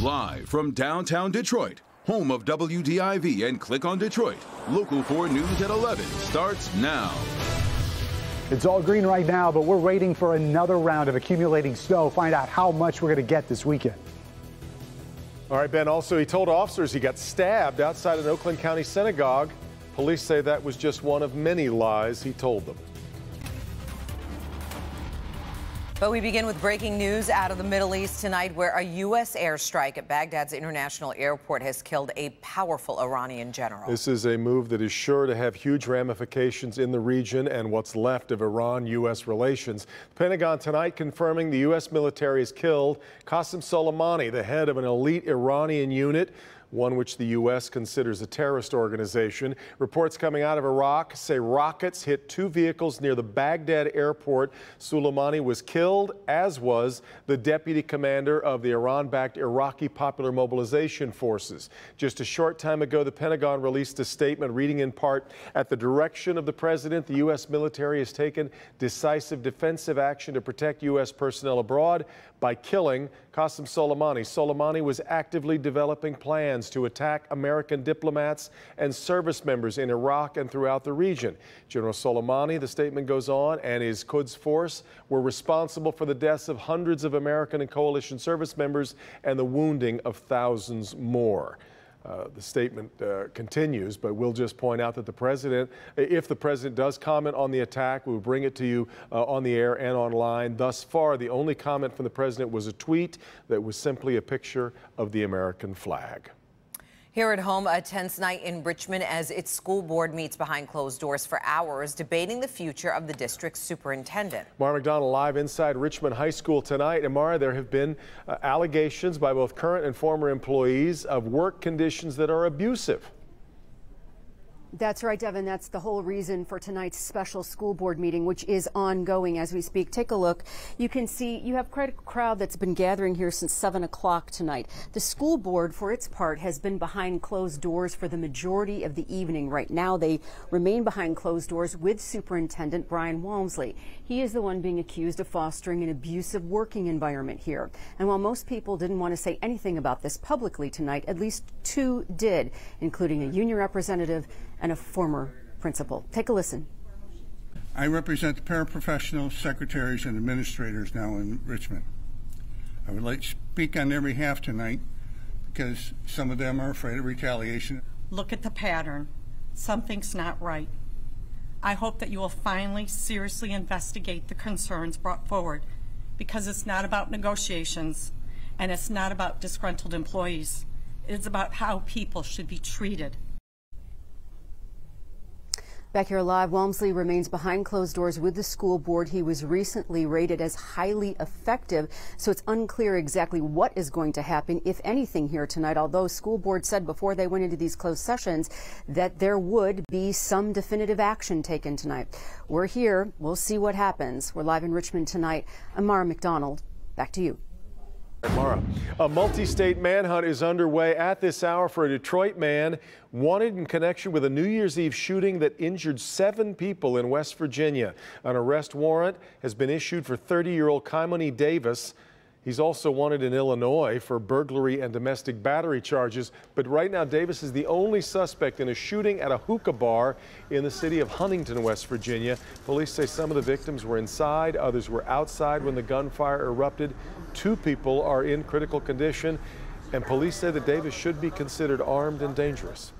Live from downtown Detroit, home of WDIV and Click on Detroit, Local 4 News at 11 starts now. It's all green right now, but we're waiting for another round of accumulating snow. Find out how much we're going to get this weekend. All right, Ben, also he told officers he got stabbed outside an Oakland County synagogue. Police say that was just one of many lies he told them. But we begin with breaking news out of the Middle East tonight, where a U.S. airstrike at Baghdad's international airport has killed a powerful Iranian general. This is a move that is sure to have huge ramifications in the region and what's left of Iran-U.S. relations. The Pentagon tonight confirming the U.S. military has killed Qasem Soleimani, the head of an elite Iranian unit, one which the U.S. considers a terrorist organization. Reports coming out of Iraq say rockets hit two vehicles near the Baghdad airport. Soleimani was killed, as was the deputy commander of the Iran-backed Iraqi Popular Mobilization Forces. Just a short time ago, the Pentagon released a statement reading in part, at the direction of the president, the U.S. military has taken decisive defensive action to protect U.S. personnel abroad by killing Qasem Soleimani. Soleimani was actively developing plans to attack American diplomats and service members in Iraq and throughout the region. General Soleimani, the statement goes on, and his Quds force were responsible for the deaths of hundreds of American and coalition service members and the wounding of thousands more. The statement continues, but we'll just point out that the president, if the president does comment on the attack, we'll bring it to you on the air and online. Thus far, the only comment from the president was a tweet that was simply a picture of the American flag. Here at home, a tense night in Richmond as its school board meets behind closed doors for hours, debating the future of the district's superintendent. Mara McDonald live inside Richmond High School tonight. And Mara, there have been allegations by both current and former employees of work conditions that are abusive. That's right, Devin. That's the whole reason for tonight's special school board meeting, which is ongoing as we speak. Take a look. You can see you have quite a crowd that's been gathering here since 7 o'clock tonight. The school board, for its part, has been behind closed doors for the majority of the evening. Right now, they remain behind closed doors with Superintendent Brian Walmsley. He is the one being accused of fostering an abusive working environment here. And while most people didn't want to say anything about this publicly tonight, at least two did, including a union representative and a former principal. Take a listen. I represent the paraprofessionals, secretaries, and administrators now in Richmond. I would like to speak on their behalf tonight because some of them are afraid of retaliation. Look at the pattern. Something's not right. I hope that you will finally seriously investigate the concerns brought forward, because it's not about negotiations and it's not about disgruntled employees. It's about how people should be treated. Back here live, Walmsley remains behind closed doors with the school board. He was recently rated as highly effective, so it's unclear exactly what is going to happen, if anything, here tonight, although school board said before they went into these closed sessions that there would be some definitive action taken tonight. We're here. We'll see what happens. We're live in Richmond tonight. I'm Mara McDonald. Back to you. Mara, a multi-state manhunt is underway at this hour for a Detroit man wanted in connection with a New Year's Eve shooting that injured 7 people in West Virginia. An arrest warrant has been issued for 30-year-old Kymani Davis. He's also wanted in Illinois for burglary and domestic battery charges. But right now, Davis is the only suspect in a shooting at a hookah bar in the city of Huntington, West Virginia. Police say some of the victims were inside, others were outside when the gunfire erupted. 2 people are in critical condition, and police say that Davis should be considered armed and dangerous.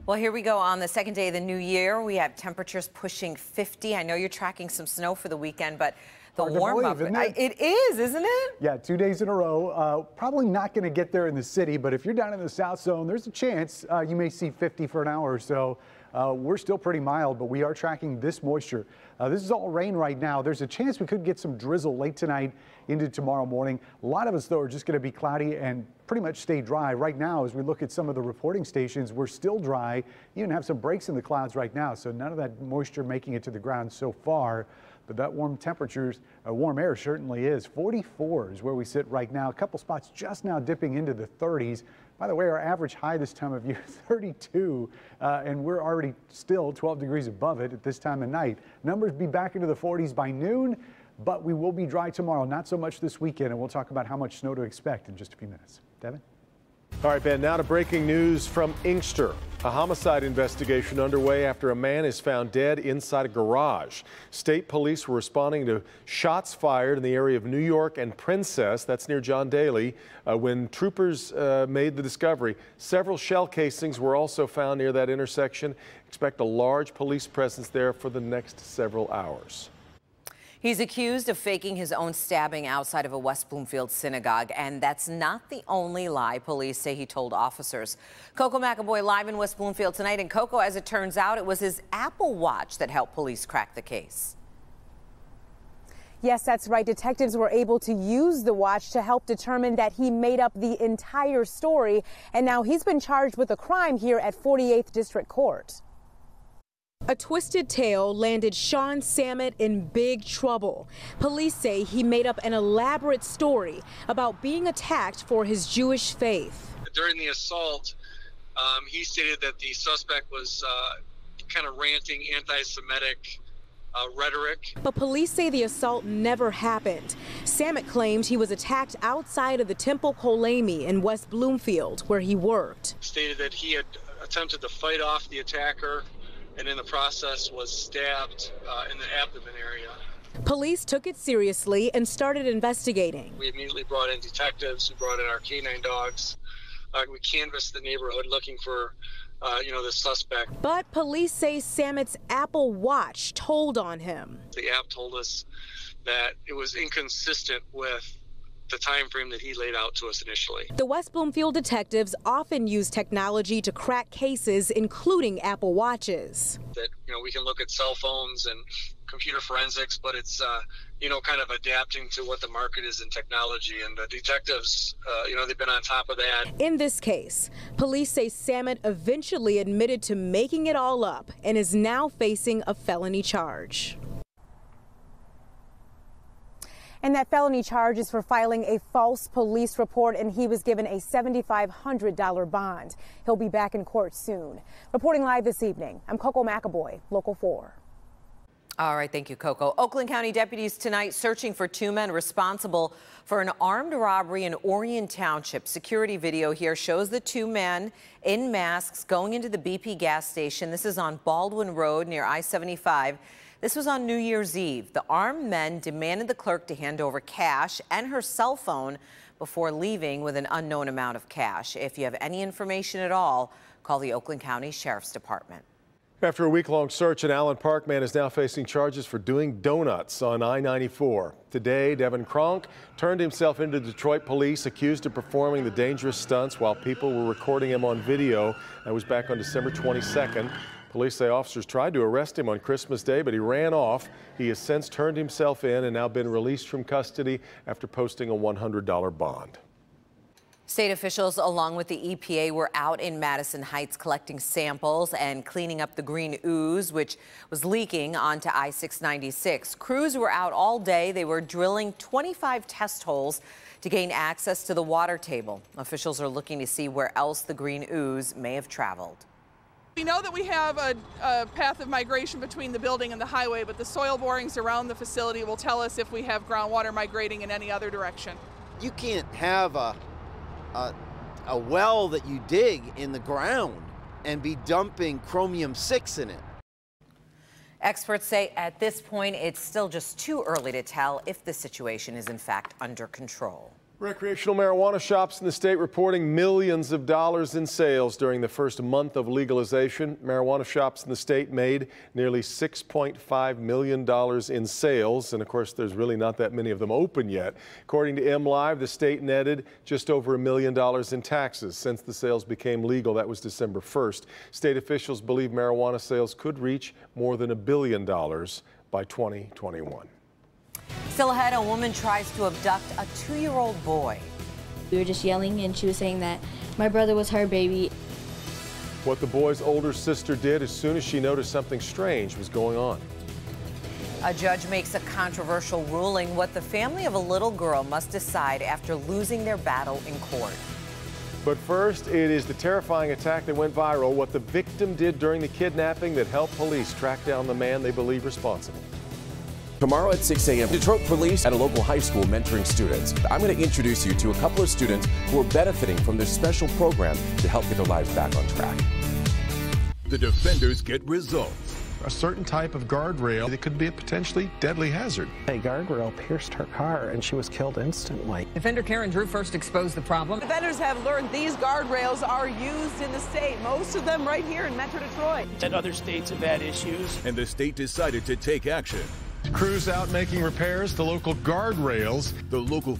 Well, here we go on the second day of the new year. We have temperatures pushing 50. I know you're tracking some snow for the weekend, but the warm up, it is, isn't it? Yeah, 2 days in a row. Probably not going to get there in the city, but if you're down in the South Zone, there's a chance you may see 50 for an hour or so. We're still pretty mild, but we are tracking this moisture. This is all rain right now. There's a chance we could get some drizzle late tonight into tomorrow morning. A lot of us, though, are just going to be cloudy and pretty much stay dry. Right now, as we look at some of the reporting stations, we're still dry. You even have some breaks in the clouds right now, so none of that moisture making it to the ground so far. But that warm air certainly is. 44 is where we sit right now. A couple spots just now dipping into the 30s. By the way, our average high this time of year, 32, and we're already still 12 degrees above it at this time of night. Numbers be back into the 40s by noon. but we will be dry tomorrow. Not so much this weekend, and we'll talk about how much snow to expect in just a few minutes. Devin? All right, Ben, now to breaking news from Inkster. A homicide investigation underway after a man is found dead inside a garage. State police were responding to shots fired in the area of New York and Princess, that's near John Daly, when troopers made the discovery. Several shell casings were also found near that intersection. Expect a large police presence there for the next several hours. He's accused of faking his own stabbing outside of a West Bloomfield synagogue, and that's not the only lie police say he told officers. Coco McAvoy live in West Bloomfield tonight. And Coco, as it turns out, it was his Apple Watch that helped police crack the case. Yes, that's right. Detectives were able to use the watch to help determine that he made up the entire story, and now he's been charged with a crime here at 48th District Court. A twisted tale landed Sean Samet in big trouble. Police say he made up an elaborate story about being attacked for his Jewish faith. During the assault, he stated that the suspect was kind of ranting anti-Semitic rhetoric. But police say the assault never happened. Samet claimed he was attacked outside of the Temple Kolemi in West Bloomfield, where he worked. Stated that he had attempted to fight off the attacker, and in the process was stabbed in the abdomen area. Police took it seriously and started investigating. We immediately brought in detectives, we brought in our canine dogs. We canvassed the neighborhood looking for, the suspect. But police say Samet's Apple Watch told on him. The app told us that it was inconsistent with the time frame that he laid out to us initially. The West Bloomfield detectives often use technology to crack cases, including Apple Watches. That, we can look at cell phones and computer forensics, but it's, kind of adapting to what the market is in technology. And the detectives, they've been on top of that. In this case, police say Samet eventually admitted to making it all up and is now facing a felony charge. And that felony charge is for filing a false police report, and he was given a $7,500 bond. He'll be back in court soon. Reporting live this evening, I'm Coco McAvoy, Local 4. All right, thank you, Coco. Oakland County deputies tonight searching for two men responsible for an armed robbery in Orion Township. Security video here shows the two men in masks going into the BP gas station. This is on Baldwin Road near I-75. This was on New Year's Eve. The armed men demanded the clerk to hand over cash and her cell phone before leaving with an unknown amount of cash. If you have any information at all, call the Oakland County Sheriff's Department. After a week-long search, an Allen Park man is now facing charges for doing donuts on I-94. Today, Devin Kronk turned himself into Detroit police, accused of performing the dangerous stunts while people were recording him on video. That was back on December 22nd. Police say officers tried to arrest him on Christmas Day, but he ran off. He has since turned himself in and now been released from custody after posting a $100 bond. State officials, along with the EPA, were out in Madison Heights collecting samples and cleaning up the green ooze, which was leaking onto I-696. Crews were out all day. They were drilling 25 test holes to gain access to the water table. Officials are looking to see where else the green ooze may have traveled. We know that we have a path of migration between the building and the highway, but the soil borings around the facility will tell us if we have groundwater migrating in any other direction. You can't have a well that you dig in the ground and be dumping chromium-6 in it. Experts say at this point it's still just too early to tell if the situation is in fact under control. Recreational marijuana shops in the state reporting millions of dollars in sales during the first month of legalization. Marijuana shops in the state made nearly $6.5 million in sales. And of course, there's really not that many of them open yet. According to MLive, the state netted just over $1 million in taxes since the sales became legal. That was December 1st. State officials believe marijuana sales could reach more than $1 billion by 2021. Still ahead, a woman tries to abduct a 2-year-old boy. We were just yelling, and she was saying that my brother was her baby. What the boy's older sister did as soon as she noticed something strange was going on. A judge makes a controversial ruling, what the family of a little girl must decide after losing their battle in court. But first, it is the terrifying attack that went viral, what the victim did during the kidnapping that helped police track down the man they believe responsible. Tomorrow at 6 a.m., Detroit Police at a local high school mentoring students. I'm going to introduce you to a couple of students who are benefiting from this special program to help get their lives back on track. The defenders get results. A certain type of guardrail that could be a potentially deadly hazard. A guardrail pierced her car and she was killed instantly. Defender Karen Drew first exposed the problem. Defenders have learned these guardrails are used in the state, most of them right here in Metro Detroit. And other states have had issues. And the state decided to take action. Crews out making repairs to local guardrails. The local